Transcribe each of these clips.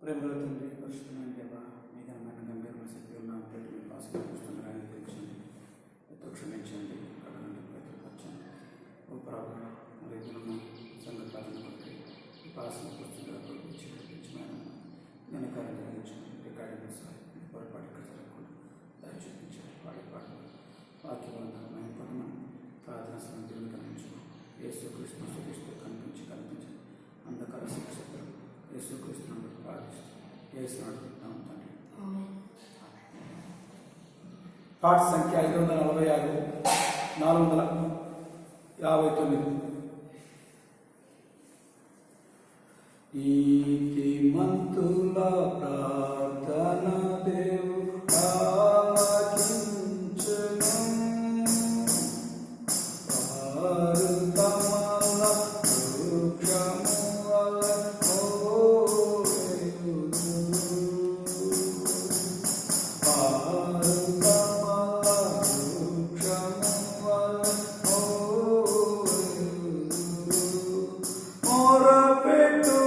ప్రేమల తండ్రి, పరిశుద్ధమైన దేవ, మీ ఘనమైన గంభీరమైన శక్తి ఉన్న ప్రతి మీ పాసలు చూస్తున్నారని తెలిసింది. ఎంతో క్షమించండి, అక్కడ నుండి ప్రతిపచ్చండి. ఓ ప్రాబ్లం మరి దినము సంఘకాలను బట్టి ఈ పాసలు కూర్చుంటే ఇచ్చిన ఘనకార్యం జరిగించండి. రికార్డింగ్ సాయం పొరపాటు జరగకుండా దాన్ని చూపించండి. పాటలు వాక్యవంతమైన పనులను ప్రార్థన సమయం కనిపించు. యేసుక్రీస్తు స్తుతిస్తూ కనిపించండి. అంధకార శిక్షకులు యేసుక్రీస్తును ప్రార్థిస్తూ యేసు నడుపుతున్నాం తండ్రి. పాట సంఖ్య 546, 459. నీతిమంతుల ప్రార్థన దేవుడు ఆలకించును. వారు తమల వృక్షము వలె మోయుదురు. వారు తమల వృక్షము వలె మోయుదురు. మొరపెట్టు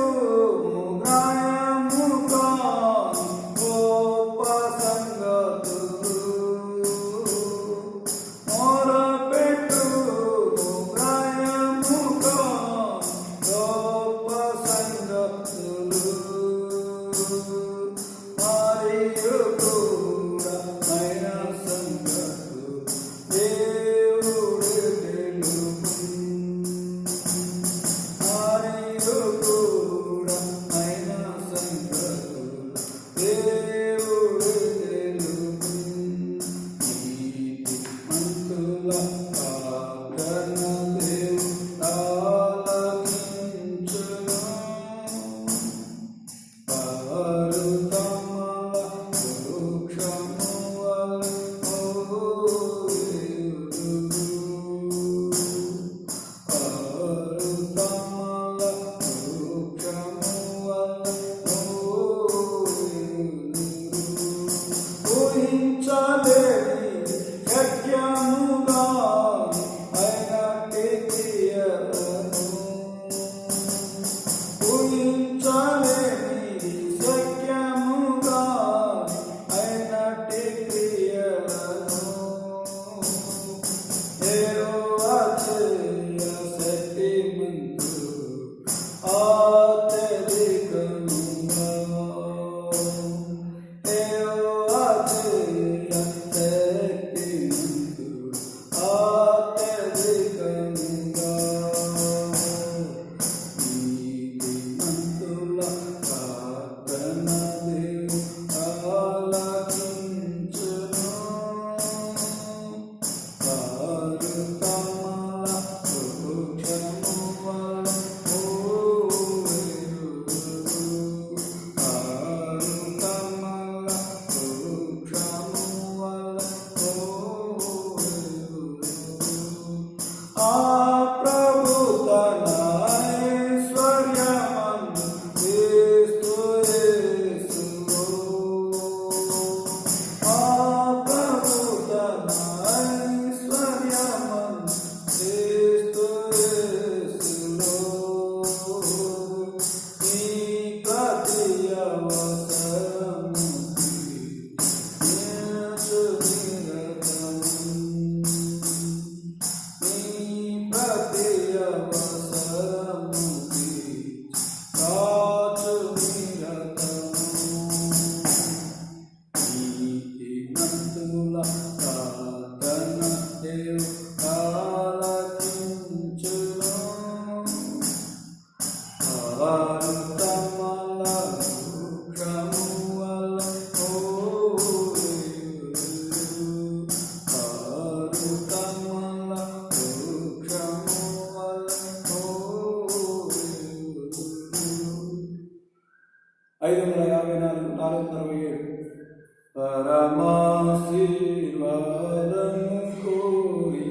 పరమాశీర్వాదము కోరి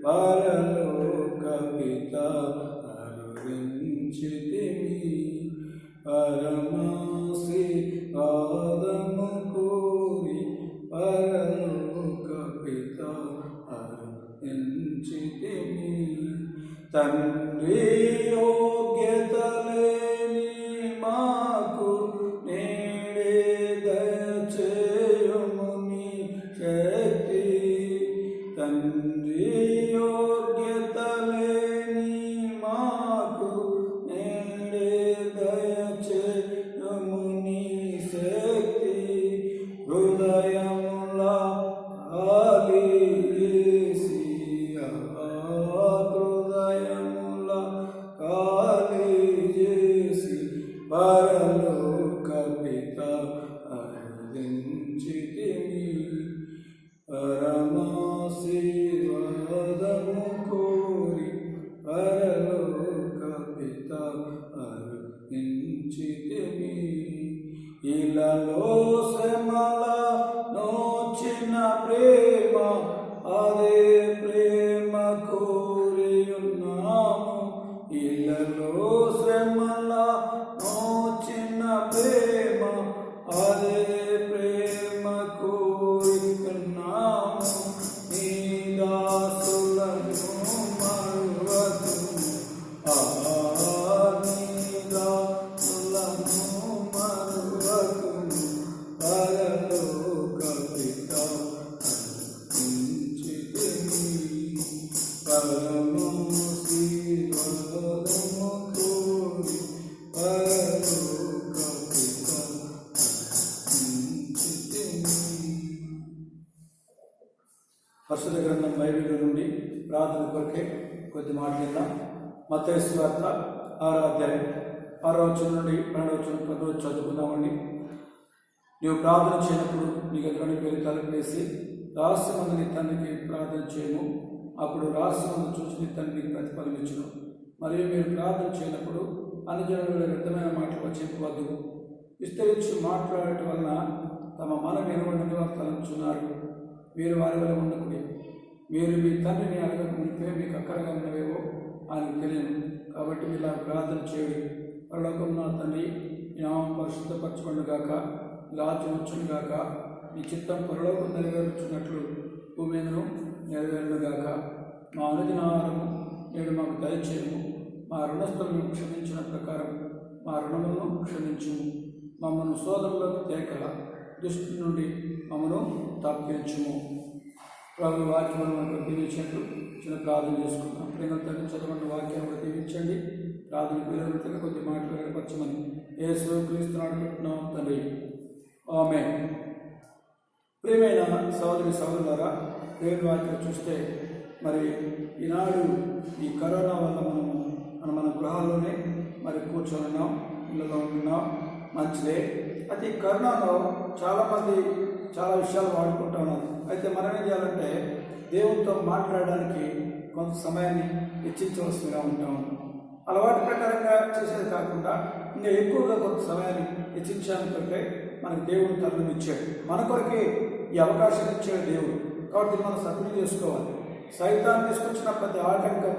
పరలోక పిత అరుణించితిమి. పరమాశీర్వాదము కోరి పరలోక పిత అరుణించితిమి. తండ్రి యోగ్యత లేని మాకు నే పరలోక పిత అరుదించితిమి, పరమాశీర్వాదము కోరి పరలోక పిత అరుదించితిమి. ఇలలో శ్రమల నోచిన ప్రేమ అదే ప్రేమ కోరి ఉన్నాము. ఇలలో శ్రమల నోచిన ప్రేమ అదే ప్రేమ కోరి ఉన్నాము. నీ దాసులను మరువకుము, నీ దాసులను మరువకుము. పరలోక పిత అరుదించితిమి, పరమాశీర్వాదము కోరి పరలోక పిత అరుదించితిమి. పరిశుద్ధ గ్రంథం బైబిల్ నుండి ప్రార్థన కొరకే కొద్ది మాట్లాడదాం. మత్తయి సువార్త 6వ అధ్యాయం 6వ వచనం నుండి 12వ వచనం 10వ వచనం చదువుకుందామండి. నీవు ప్రార్థన చేయనప్పుడు నీ గదిలోని పేరు తలుపు వేసి రహస్యమందు నీ తండ్రికి ప్రార్థన చేయము, అప్పుడు రహస్యమందు చూసి నీ తండ్రికి ప్రతిఫలం ఇచ్చును. మరియు మీరు ప్రార్థన చేయనప్పుడు అన్ని జనుల వ్యర్థమైన మాటలు చెప్పవద్దు, విస్తరించి మాట్లాడటం వలన తమ మనం ఎనబడిన వారు తలంచున్నారు. మీరు వారి వల్ల ఉండకుడి, మీరు మీ తండ్రిని అడగక మునిపే మీకు అక్కడగా ఉన్నవేవో ఆయనకు తెలియను. కాబట్టి మీరు ఇలా ప్రార్థన చేయుడి. పరలోకమున్న తండ్రి, నీ నామం పరిశుద్ధపరచబడును గాక, రాజ్యం వచ్చును గాక, నీ చిత్తం పరలోకం నెరవేర్చున్నట్లు భూమి మీదను నెరవేరును గాక. మా అనుదిన ఆహారము నేడు మాకు దయచేయము, మా రుణస్థులను క్షమించిన ప్రకారం మా రుణములను క్షమించుము. మమ్మల్ని శోధనలోకి తేక దుష్టి నుండి మమ్మను తప్పించుము. ప్రభు వాక్యం మనకు దీవించినట్లు చిన్న ప్రార్థన చేసుకుంటాం. ప్రేమ తండ్రి చదవని వాక్యాన్ని కూడా దీవించండి. ప్రార్థన పిల్లలతో కొద్ది మాటలు ఏర్పరచమని యేసు క్రీస్తు అడుగుతున్నాం తండ్రి, ఆమేన్. ప్రియమైన సహోదరి సహోదరులారా, దేవుని వాక్యం చూస్తే మరి ఈనాడు ఈ కరోనా వల్ల మన గృహాల్లోనే మరి కూర్చొని ఉన్నాం, ఇళ్ళలో ఉంటున్నాం, మంచిదే. అయితే ఈ కరోనాలో చాలామంది చాలా విషయాలు వాడుకుంటూ ఉన్నారు. అయితే మనం ఏం చేయాలంటే దేవునితో మాట్లాడడానికి కొంత సమయాన్ని వెచ్చించవలసిగా ఉంటాము. అలవాటు ప్రకారంగా చేసేది కాకుండా ఇంకా ఎక్కువగా కొంత సమయాన్ని వెచ్చించాలంటే మనకు దేవుడు తరుణం ఇచ్చాడు, మన కొరకే ఈ అవకాశం ఇచ్చాడు దేవుడు. కాబట్టి మనం సద్వినియోగం చేసుకోవాలి. సైతాన్ని తీసుకొచ్చిన ప్రతి ఆటంకం,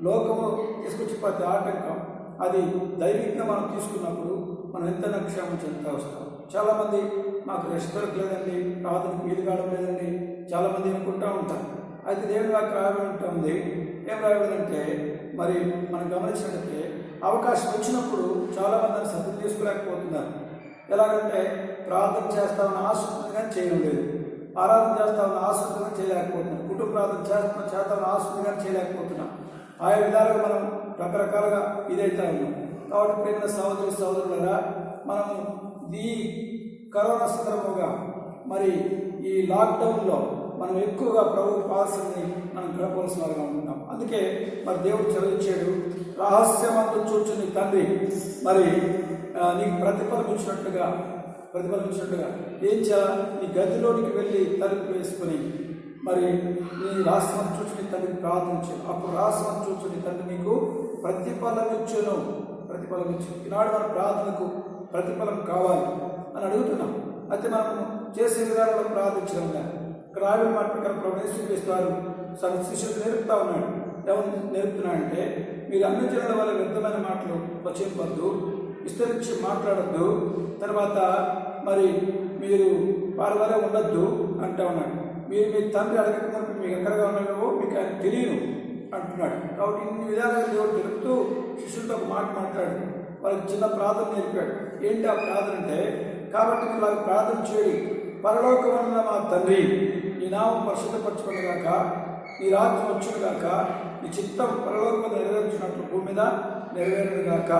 లోకము తీసుకొచ్చిన ప్రతి ఆటంకం, అది దైవికంగా మనం తీసుకున్నప్పుడు మనం ఎంత క్షేమం చెందుతూ వస్తాం. చాలామంది మాకు రెస్ట్ దొరకలేదండి, ప్రార్థనకు వీలు కావడం లేదండి, చాలామంది అనుకుంటూ ఉంటారు. అయితే దేవుని వాక్యం రాయబడి ఉంటుంది. ఏం రాయబడిందంటే మరి మనం గమనించినట్లయితే అవకాశం వచ్చినప్పుడు చాలామంది సద్వినియోగం చేసుకోలేకపోతున్నారు. ఎలాగంటే ప్రార్థన చేస్తామన్న ఆసక్తిని కానీ చేయడం లేదు, ఆరాధన చేస్తామన్న ఆసక్తిని చేయలేకపోతున్నాం, కుటుంబ ప్రార్థన చేస్తామన్న ఆసక్తిని కానీ చేయలేకపోతున్నాం. ఆయా విధాలుగా మనం రకరకాలుగా ఇదైతే ఉన్నాం. కాబట్టి ప్రేమ సహోదరి సహోదరులరా, మనము ఈ కరోనా సందర్భంగా మరి ఈ లాక్డౌన్లో మనం ఎక్కువగా ప్రభు పాల్సింది మనం గడపవలసిన వారుగా ఉంటున్నాం. అందుకే మరి దేవుడు చదివించాడు, రహస్యమందు చూచుని తండ్రి మరి నీకు ప్రతిఫలమిచ్చినట్లుగా ఏం చేయాలి, నీ గదిలోనికి వెళ్ళి తలుపు వేసుకొని మరి నీ రహస్యం చూచుని తండ్రికి ప్రార్థించు, అప్పుడు రహస్యం చూచుని తండ్రి నీకు ప్రతిఫలమిచ్చును. ఈనాడు మన ప్రార్థనకు ప్రతిఫలం కావాలి అని అడుగుతున్నాం. అయితే మనం చేసే విధానంలో ప్రార్థించడం లేదు. ఇక్కడ ఆవిడ మాట ప్రకారం ప్రవేశిస్తారు శిష్యులు నేర్పుతా ఉన్నాడు. ఎవరు నేర్పుతున్నాడంటే, మీరు అన్ని జనుల వల్ల వ్యర్థమైన మాటలు వచింపద్దు, విస్తరించి మాట్లాడద్దు, తర్వాత మరి మీరు వారి వల్ల ఉండద్దు అంటూ ఉన్నాడు. మీరు మీ తండ్రి అడగకపోతే మీకు ఎక్కడగా ఉన్నాయో మీకు ఆయన తెలియను అంటున్నాడు. కాబట్టి ఇన్ని విధాలుగా దేవుడు తెలుపుతూ శిష్యులతో ఒక మాట మాట్లాడు, వాళ్ళకి చిన్న ప్రార్థన నేర్పాడు. ఏంటి ఆ ప్రార్థన అంటే, కాబట్టి మీరు వాళ్ళకి ప్రార్థన చేయండి, పరలోకమున్న మా తండ్రి, నీ నామం పరిశుద్ధపరచుకునేగాక, నీ రాజ్యం వచ్చునుగాక, నీ చిత్తం పరలోకం నెరవేర్చినట్లు భూమి మీద నెరవేరుగాక.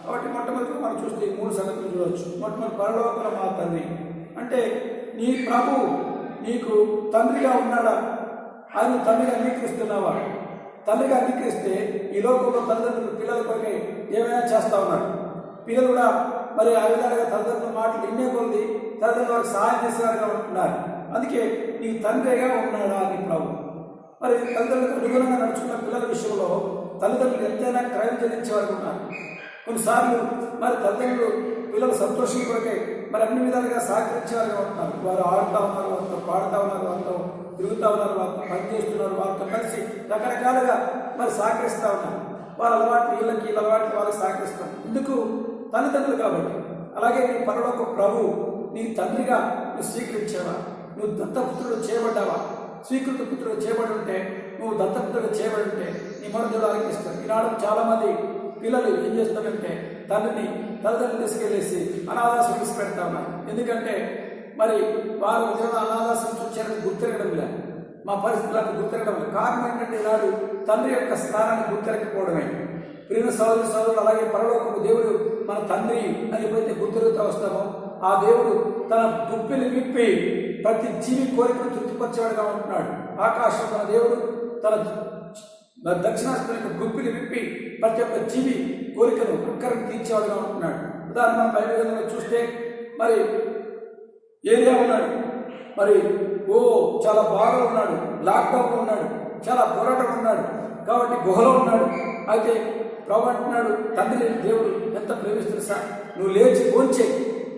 కాబట్టి మొట్టమొదటి మనం చూస్తే 3 సంగతులు చూడవచ్చు. మొట్టమొదటి పరలోకమున మా తండ్రి అంటే నీ ప్రభు నీకు తండ్రిగా ఉన్నాడా, ఆయన తండ్రిగా అంగీకరిస్తున్నావా? తండ్రిగా అంగీకరిస్తే ఈ లోకంలో తల్లిదండ్రులు పిల్లల కొరకై ఏమైనా చేస్తా ఉన్నాడు. పిల్లలు కూడా మరి ఆ విధాలుగా తల్లిదండ్రుల మాటలు వినే కొద్ది తల్లిదండ్రులు వారికి సహాయం చేసేవారుగా ఉంటున్నారు. అందుకే నీ తండ్రిగా ఉన్నాడా అని ప్రభు. మరి తల్లిదండ్రులకు అనుగుణంగా నడుచుకున్న పిల్లల విషయంలో తల్లిదండ్రులు ఎంతైనా క్రయం చెల్లించేవారు ఉన్నారు. కొన్నిసార్లు మరి తల్లిదండ్రులు పిల్లల సంతోషం కొరకే మరి అన్ని విధాలుగా సహకరించేవారుగా ఉంటున్నారు. వారు ఆడుతూ ఉన్నారు, వారితో పాడుతూ ఉన్నారు, వారితో తిరుగుతూ ఉన్నారు, వారితో పనిచేస్తున్నారు, వారితో కలిసి రకరకాలుగా మరి సహకరిస్తూ ఉన్నారు. వారి అలవాటు వీళ్ళకి అలవాటు వాళ్ళకి సహకరిస్తాం. ఎందుకు? తల్లిదండ్రులు కాబట్టి. అలాగే నీ పరలోక ప్రభు నీ తండ్రిగా నువ్వు స్వీకరించావా? నువ్వు దత్తపుత్రుడు చేయబడ్డావా? స్వీకృత పుత్రుడు చేయబడి ఉంటే, నువ్వు దత్తపుత్రుడు చేయబడి ఉంటే నీ మరుదులు ఆలకిస్తావు. ఈనాడు చాలామంది పిల్లలు ఏం చేస్తారంటే తల్లిదండ్రులు తీసుకెళ్ళేసి అనాథాశ్రమం తీసి పెడతా ఉన్నారు. ఎందుకంటే మరి వారు ఉద్యోగం అనాథాశ్రమం చూసారని గుర్తిరగడం లేదు. మా పరిస్థితులను గుర్తిరగడం లేదు. కారణం ఏంటంటే ఈనాడు తండ్రి యొక్క స్థానాన్ని గుర్తిరకపోవడమే. ప్రియ సోదరులు అలాగే పరలోకపు దేవుడు మన తండ్రి అని ఎప్పుడైతే గుర్తిరుగుతూ వస్తామో ఆ దేవుడు తన దుప్పిని విప్పి ప్రతి జీవి కోరికను తృప్తిపరిచేవాడుగా ఉంటున్నాడు. ఆకాశం మన దేవుడు తన దక్షిణాస్తం యొక్క గుప్పిని విప్పి ప్రతి ఒక్క జీవి కోరికను అక్కరం తీర్చేవాడుగా ఉంటున్నాడు. ఉదాహరణ మనం బైబిల్లో చూస్తే మరి ఏరియా ఉన్నాడు, మరి చాలా బాగా ఉన్నాడు, లాక్డౌన్లో ఉన్నాడు, చాలా పోరాటం ఉన్నాడు, కాబట్టి గుహలో ఉన్నాడు. అయితే ప్రభు అంటున్నాడు, తండ్రి దేవుడు ఎంత ప్రేమిస్తుంది సార్, నువ్వు లేచి భోంచే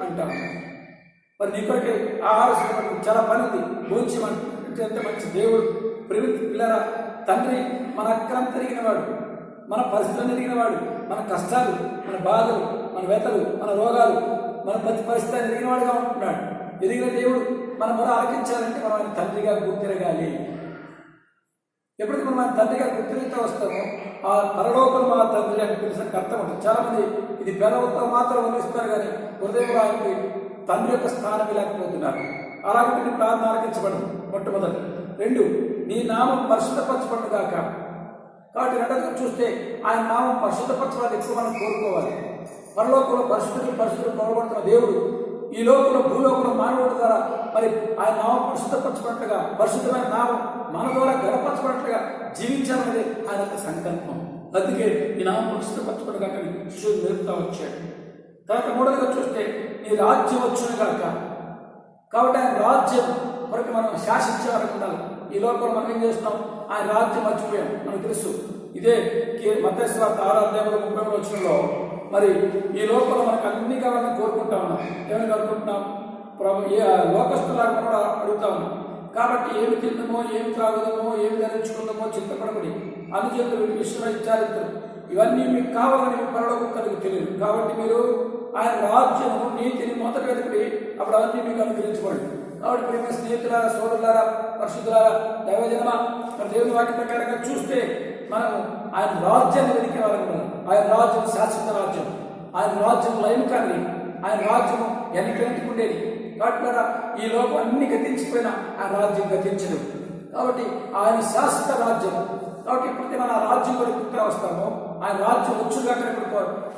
అంటావు. మరి నీ కొరకే ఆహారం చాలా పని ఉంది, భోంచమంటే ఎంత మంచి దేవుడు ప్రేమించి పిల్లరా. తండ్రి మన అక్రమం తిరిగినవాడు, మన పరిస్థితులను ఎరిగినవాడు, మన కష్టాలు, మన బాధలు, మన వ్యతలు, మన రోగాలు, మన ప్రతి పరిస్థితి ఎరిగినవాడుగా ఉంటున్నాడు. ఎదిగిన దేవుడు మనం మొర ఆలకించాలంటే మనం ఆయన తండ్రిగా గుర్తిరగాలి. ఎప్పుడైతే మనం ఆయన తండ్రిగా గుర్తిరుగుతూ వస్తామో ఆ పరలోకం మా తండ్రి అని తెలిసిన అర్థం ఉంటుంది. చాలామంది ఇది పెదవులతో మాత్రం వర్ణిస్తున్నారు కానీ హృదయంలో ఆయనకి తండ్రి యొక్క స్థానం లేకపోతున్నారు. అలాగే నీ ప్రార్థన ఆలకించబడదు. మొట్టమొదటి. 2, నీ నామం పరిశుద్ధపరచబడదు కాక. కాబట్టి రెండోది చూస్తే ఆయన నామం పరిశుద్ధపరచడానికి ఎక్కువ మనం కోరుకోవాలి. పరలోకంలో పరిశుద్ధులు పొరబడుతున్న దేవుడు ఈ లోకంలో భూలోకంలో మానవుడి ద్వారా మరి ఆయన నామం పరిశుద్ధపరచబడినట్టుగా పరిశుద్ధమైన నామం మన ద్వారా గణపరచబడినట్టుగా జీవించాలనేది ఆయన యొక్క సంకల్పం. అందుకే ఈ నామం పరిశుద్ధపరచబడగా శిష్యుడు నేర్పుతా వచ్చాడు. తర్వాత మూడవదిగా చూస్తే నీ రాజ్యం వచ్చును కాక. కాబట్టి ఆయన రాజ్యం వరకు మనం శాసించే వరకు ఉండాలి. ఈ లోకంలో మనం ఏం చేస్తాం? ఆయన రాజ్యం మర్చిపోయాం, మనకు తెలుసు. ఇదే మత్తయి సువార్త 6:30 మరి ఈ లోకంలో మనకు అన్ని కావాలని కోరుకుంటా ఉన్నాం. ఏమని కోరుకుంటున్నాం? లోకస్తులాగా కూడా అడుగుతా ఉన్నాం. కాబట్టి ఏమి తిందామో, ఏమి త్రాగుదామో, ఏమి ధరించుకుందామో చింతపడకుడి, అనుచేతులు విషయంలో విచారిద్దాం. ఇవన్నీ మీకు కావాలని మీ పరలోకం కలిగి తెలియదు. కాబట్టి మీరు ఆయన రాజ్యము నీతిని మొదట వెతుకుడి, అప్పుడు అవన్నీ మీకు అనుగ్రహించబడి. కాబట్టి ప్రేమ స్నేహితులారా, సోదరులారా, పరిశుద్ధులారా, దైవజనమ మరి దేవుని వాక్య ప్రకారంగా చూస్తే మనం ఆయన రాజ్యాన్ని వెతికే వాళ్ళం. ఆయన రాజ్యం శాశ్వత రాజ్యం, ఆయన రాజ్యం లైన్ కానీ, ఆయన రాజ్యం ఎన్నికన్నిటికి ఉండేది. కాబట్టి ఈ లోకం అన్ని గతించిపోయినా ఆయన రాజ్యం గతించదు. కాబట్టి ఆయన శాశ్వత రాజ్యం. కాబట్టి ఎప్పుడైతే మన రాజ్యం వరకు వస్తామో ఆయన రాజ్యం వచ్చుగాక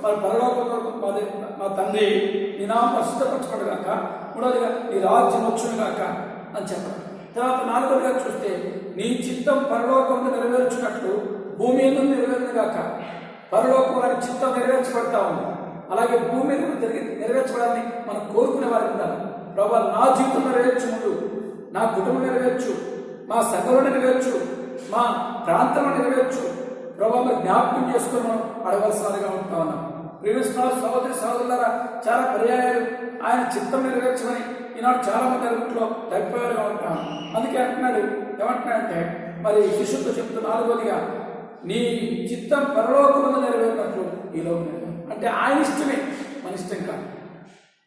మన పరలోకంలో మా తండ్రి నీ నామం పరిశుద్ధపరచబడుగాక. మూడవదిగా నీ రాజ్యం వచ్చుగాక అని చెప్పడం. తర్వాత 4వదిగా చూస్తే నీ చిత్తం పరలోకంలో నెరవేర్చినట్లు భూమి మీద నెరవేరుగాక. పరలోకంలో ఆయన చిత్తం నెరవేర్చబడతా ఉంది. అలాగే భూమి మీద తిరిగి నెరవేర్చబడాలని మనం కోరుకునే వారికి ఉండాలి. ప్రభు నా జీవితం నెరవేర్చు, ముందు నా కుటుంబం నెరవేర్చు, మా సంఘంలో నెరవేర్చు, మా ప్రాంతంలో నెరవేర్చు. ప్రభు మరి జ్ఞాపకం చేసుకుని మనం అడగవలసినదిగా ఉంటా ఉన్నాం. ప్రీవియస్ సహోదరులారా, చాలా పర్యాయాలు ఆయన చిత్తం నెరవేర్చమని ఈనాడు చాలా మంది అరుగుట్లో తప్పిపోయారుగా ఉంటాం. అందుకే అంటున్నాడు, ఏమంటున్నాడంటే మరి శిష్యులతో చెప్తూ 4వదిగా నీ చిత్తం పరలోకమందు నెరవేరినట్లు ఈ లోకం. అంటే ఆయన ఇష్టమే, మన ఇష్టం కాదు.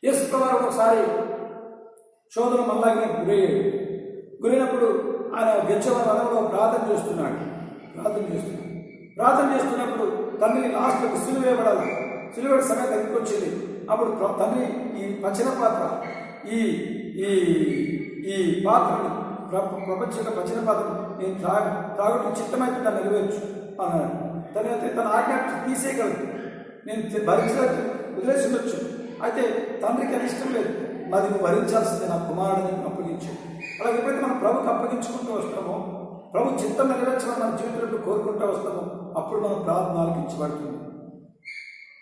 యేసు ప్రభువు ఒకసారి శోధన మళ్ళాగే గురైనప్పుడు ఆయన గెచ్చమని వనంలో ప్రార్థన చేస్తున్నప్పుడు తండ్రి లాస్ట్కి సిలువేయబడాలి. సిలువేడి సమయం దగ్గరికి వచ్చింది. అప్పుడు తండ్రి ఈ పచ్చన పాత్ర ఈ ఈ ఈ పాత్రను ప్రపంచంలో పచ్చన పాత్రను నేను తాగుతూ చిత్తమైతే దాన్ని నెరవేర్చు అన్నాడు. తన ఆజ్ఞ తీసేయగలదు, నేను భరించలేదు, వదిలేసి ఉండొచ్చు. అయితే తండ్రికి అది ఇష్టం లేదు, మరి నువ్వు భరించాల్సిందే, నా కుమారుడిని అప్పగించు. అలాగే ఎప్పుడైతే మనం ప్రభుకి అప్పగించుకుంటూ వస్తామో, ప్రభు చిత్తం నెరవేర్చమని మన జీవితంలో కోరుకుంటూ వస్తామో, అప్పుడు మనం ప్రార్థన ఆలకించబడుతుంది.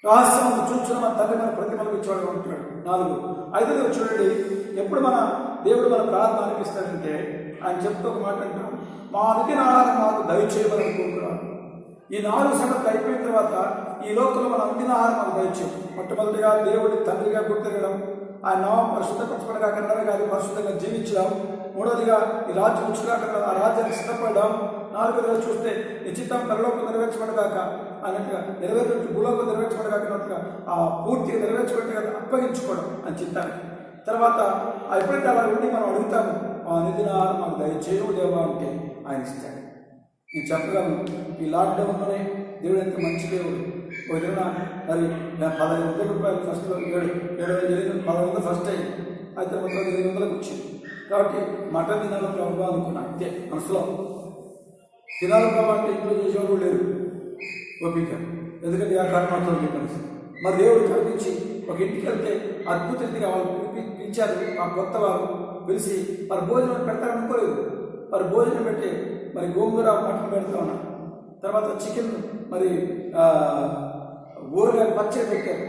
రహస్యం చూసిన మన తండ్రి మన ప్రతిఫలం ఇచ్చేవాడు ఉంటున్నాడు. 4. 5వ చూడండి, ఎప్పుడు మన దేవుడు మన ప్రార్థన అనిపిస్తాడంటే ఆయన చెప్తూ ఒక మాట అంటాం, మా అనుదిన ఆహారం మాకు దయచేయమని కోరుకున్నాడు. ఈ 4 సంగతులు అయిపోయిన తర్వాత ఈ లోకంలో మన అనుదిన ఆహారం మాకు దయచేయం. మొట్టమొదటిగా దేవుడి తండ్రిగా గుర్తిరగడం, ఆయన నామం పరిశుద్ధపరచబడగా కన్నడమే కాదు పరిశుద్ధంగా జీవించడం. 3వదిగా ఈ రాజ్యం ఉచ్చుగాక ఆ రాజ్యానికి సిద్ధపడడం. 4వదిగా చూస్తే నిశ్చితం పరలోకం నెరవేర్చబడగాక అన్నట్టుగా నెరవేర్చు భూలోకం నెరవేర్చబడగాక ఆ పూర్తిగా నెరవేర్చబడిగా అప్పగించుకోవడం అని చిత్తానికి. తర్వాత ఎప్పుడైతే అలా ఉండి మనం అడుగుతాము, ఆ నిధిన మాకు దయచేయవు దేవా అంటే ఆయన ఇస్తాడు. నేను చెప్పగలను, ఈ లాక్డౌన్లోనే దేవుడు ఎంత మంచి దేవుడు. ఒక దిన మరి 15,000 రూపాయలు ఫస్ట్లో 7,000 ఫస్ట్ అయ్యింది. అయితే మొత్తం 800 వచ్చింది. కాబట్టి మటన్ తినాలో ప్రభావం అనుకున్నా అంతే మనసులో. తినాలి ప్రభావం అంటే ఇంట్లో చేసేవాళ్ళు లేరు ఓపిక, ఎందుకంటే ఆ కారణంతో చెప్పాను. మరి దేవుడు కనిపించి ఒక ఇంటికి వెళ్తే అద్భుత రీతిగా వాళ్ళు పిలిచారు. ఆ కొత్త వారు పిలిచి మరి భోజనం పెడతారనుకోలేదు. మరి భోజనం పెట్టి మరి గోంగూర మటన్ పెడతా ఉన్నారు. తర్వాత చికెన్ మరి ఊరగాయ పచ్చడి పెట్టారు.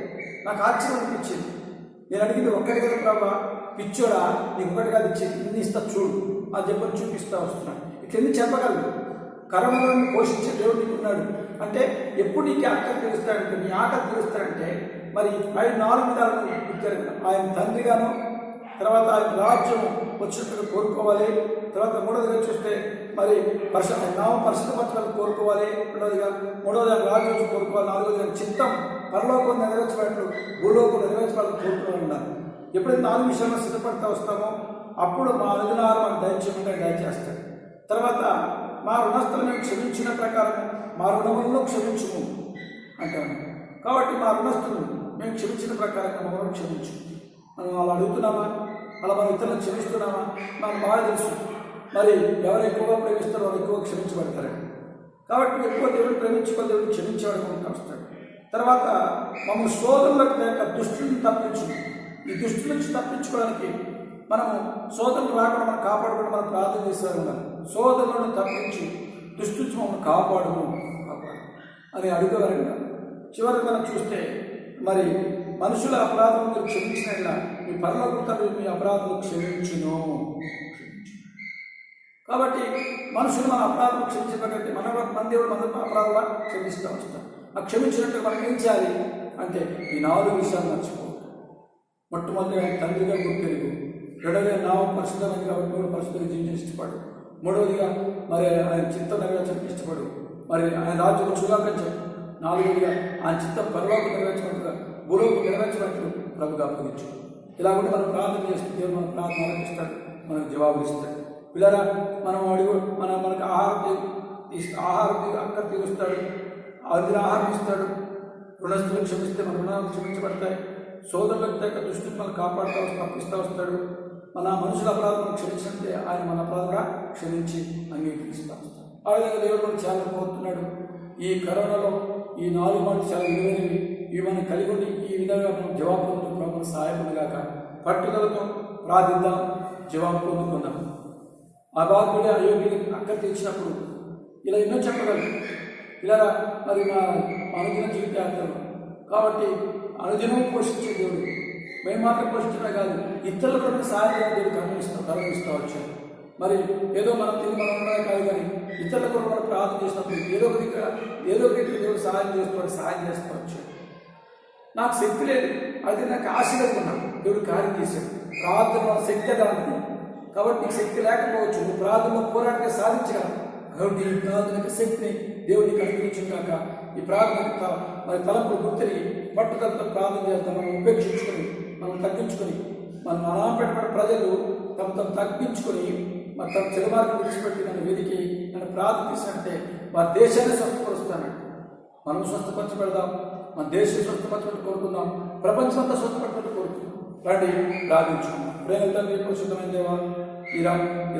నాకు ఆశ్చర్యం అనిపించింది. నేను అడిగింది ఒక్కటి కదా ప్రభా, పిచ్చోడా నీకు ఒకటి కాదు ఇచ్చి ఇన్ని ఇస్తా చూడు అని చెప్పని చూపిస్తా వస్తున్నాను. ఇట్లా ఎందుకు చెప్పగలరు? కరోనాలను పోషించే దేవుడు నీకు ఉన్నాడు అంటే ఎప్పుడు నీకు ఆకలి తెలుస్తాడంటే, నీ ఆకలి తెలుస్తాడంటే మరి ఆయన 4 విధాలను ఇచ్చారు. ఆయన తండ్రిగాను, తర్వాత ఆయన రాజ్యం వచ్చినట్టుగా కోరుకోవాలి. తర్వాత 3వదిగా చూస్తే మరి నామం పరిశుద్ధపరచాలని కోరుకోవాలి. 2వదిగా 3వది ఆయన రాజ్యం కోరుకోవాలి. 4వదిగా చిత్తం పరలోకం నెరవేర్చబడినట్లు భూలోకం నెరవేర్చబడాలని కోరుకోవాలి ఉండాలి. ఎప్పుడైతే 4 విషయాల్లో సిద్ధపడతా వస్తామో అప్పుడు మా అనుదినాహారం మనం దయచేయకుండా దయచేస్తాడు. తర్వాత మా రుణస్థులను క్షమించిన ప్రకారం మా రుణములను క్షమించుము అంటాను. కాబట్టి మా రుణస్థులను మేము క్షమించిన ప్రకారం మమ్మల్ని క్షమించు. మనం అలా అడుగుతున్నామా? అలా మనం ఇతరులను క్షమిస్తున్నామా? నాకు బాగా తెలుసు. మరి ఎవరు ఎక్కువగా ప్రేమిస్తారో వాళ్ళు ఎక్కువ క్షమించబడతారండి. కాబట్టి ఎక్కువ దేవుడు ప్రేమించుకో, దేవుడు క్షమించేవాడు వస్తాడు. తర్వాత మమ్మల్ని శోధనలకు లేక దుష్టులను తప్పించు. ఈ దుష్టు నుంచి తప్పించుకోవడానికి మనము శోధనలు రాకుండా మనం కాపాడుకుంటూ మనం ప్రార్థన చేసేవారు ఉండాలి. శోధనలను తప్పించి దుష్టు నుంచి మమ్మల్ని కాపాడు అని అడుగువారంట. చివరికి మనం చూస్తే మరి మనుషుల అపరాధం మీరు క్షమించినట్లా మీ పరలోక తండ్రి మీ అపరాధం క్షమించును. కాబట్టి మనుషులు మన అపరాధం క్షమించబట్టి మన దేవుడు మన అపరాధంగా క్షమిస్తూ వస్తాం. ఆ క్షమించినట్టు మనం ఏం చేయాలి అంటే ఈ 4 విషయాలు మర్చిపో. మొట్టమొదటిగా ఆయన తండ్రిగా గుర్తెరుగు. 2వదిగా నామం పరిశుద్ధమైంది కాబట్టి మీరు పరిశుద్ధంగా జీవించి ఇష్టపడు. 3వదిగా మరి ఆయన చిత్తం నెరవేర్చడానికి ఇష్టపడు. మరి ఆయన రాజ్యం చూడాలని చెప్పు. 4వదిగా ఆయన చిత్తం పరలోకం నెరవేర్చినట్టుగా భూలోకం నెరవేర్చినట్లు ప్రభుగా అప్పగించు. ఇలా కూడా మనం ప్రార్థన చేస్తే దేవుడు మన ప్రార్థన ఆలకిస్తాడు, మనకు జవాబులు ఇస్తాడు. పిల్లరా మనం అడుగు మనకు ఆహారం అక్కడ తీరుస్తాడు, అది ఆహారం ఇస్తాడు. రుణస్థులను క్షమిస్తే మన రుణాలు క్షమించబడతాయి. సోదరులకు తగ్గ దృష్టిని మనం కాపాడుతూ తప్పిస్తూ వస్తాడు. మన మనుషుల అపరాధం క్షమించినట్టే ఆయన మన అపరాధం కూడా క్షమించి అంగీకరిస్తూ వస్తాడు. ఆ విధంగా దేవుడు మనం చాలా కోరుతున్నాడు. ఈ కరోనాలో ఈ 4 మాటలు చాలా విలువైనవి. ఇవి మనం కలిగి ఉండి ఈ విధంగా మనం జవాబు పొందుతూ ప్రభుత్వం సహాయపడగాక పట్టుదలతో ప్రార్థిద్దాం, జవాబు పొందుకుందాం. అభాగ్యుడే అయోగ్యుడి అక్కర తీర్చినప్పుడు ఇలా ఎన్నో చెప్పగలరు. ఇలా మరి మా అనుదిన జీవితాంతం కాబట్టి అనుదినం పోషించే దేవుడు. మేము మాత్రం పోషించడమే కాదు, ఇతరులకు కూడా సహాయం దేవుడు కరుణిస్తూ వచ్చాడు. మరి ఏదో మనం తిని మనం ఉండడం కాదు, కానీ ఇతరులకు కూడా మనం ప్రార్థన చేసినప్పుడు ఏదో ఒక దేవుడు సహాయం చేస్తూ వచ్చాడు. నాకు శక్తి లేదు, అయితే నాకు ఆశీర్వదిస్తున్నాను. దేవుడు కార్యం చేశాడు. ప్రార్థన శక్తి దానికి. కాబట్టి నీకు శక్తి లేకపోవచ్చు, నువ్వు ప్రార్థనలో పోరాటంగా సాధించగలవు. కాబట్టి ఈ ప్రార్థన శక్తిని దేవుడిని కనిపించుగాక. ఈ ప్రార్థన మరి తలంపులు గుర్తిరిగి పట్టుదలతో ప్రార్థన చేస్తాం. మనం ఉపేక్షించుకొని మనం తగ్గించుకొని మన అనాపేట ప్రజలు తమ తగ్గించుకొని మరి తమ చెడుమార్గం విడిచిపెట్టి నన్ను వెతికి నన్ను ప్రార్థించినట్టే వారి దేశాన్ని స్వస్థపరుస్తానంటే మనం స్వస్థపరచబడదాం. మన దేశం స్వస్థపరచబడి కోరుకుందాం, ప్రపంచమంతా స్వస్థపరచబడి కోరుకుందాం. రండి ప్రార్థించుకుందాం. ప్రేమ తండ్రి పరిశుద్ధమైన దేవా, ఈ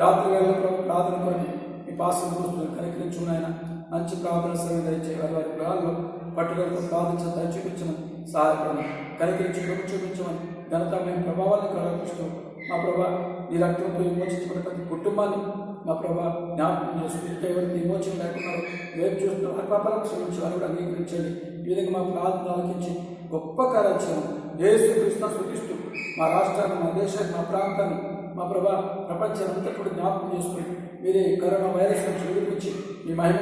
రాత్రి వేళలో ప్రార్థన కొని మీ పాసం చూస్తూ కనికరించు నాయన. మంచి ప్రార్థన సేవ దయచే వారి గృహాల్లో పట్టుదలతో ప్రార్థించడం చూపించమని సహాయపడమని, కనికరించి చూపించమని ఘనత మేము ప్రభావాన్ని కలపిస్తూ మా ప్రభా నీ రక్తంతో విమోచించబడిన ప్రతి కుటుంబాన్ని మా ప్రభా జ్ఞాపకం చేసుకుంటే ఎవరికి విమోచన లేకున్నారు వేపు చూస్తున్న వారి పాపాలను క్షమించి వారు కూడా అంగీకరించండి. ఈ విధంగా మా ప్రార్థన ఆలకించి గొప్ప కార్యాలు చేయండి. యేసు క్రీస్తును స్తుతిస్తూ మా రాష్ట్రాన్ని, మా దేశాన్ని, మా ప్రాంతాన్ని, మా ప్రభా ప్రపంచాన్ని అంతా కూడా జ్ఞాపకం చేసుకుని మీరే కరోనా వైరస్ నుంచి విడిపించి మీ మహిమ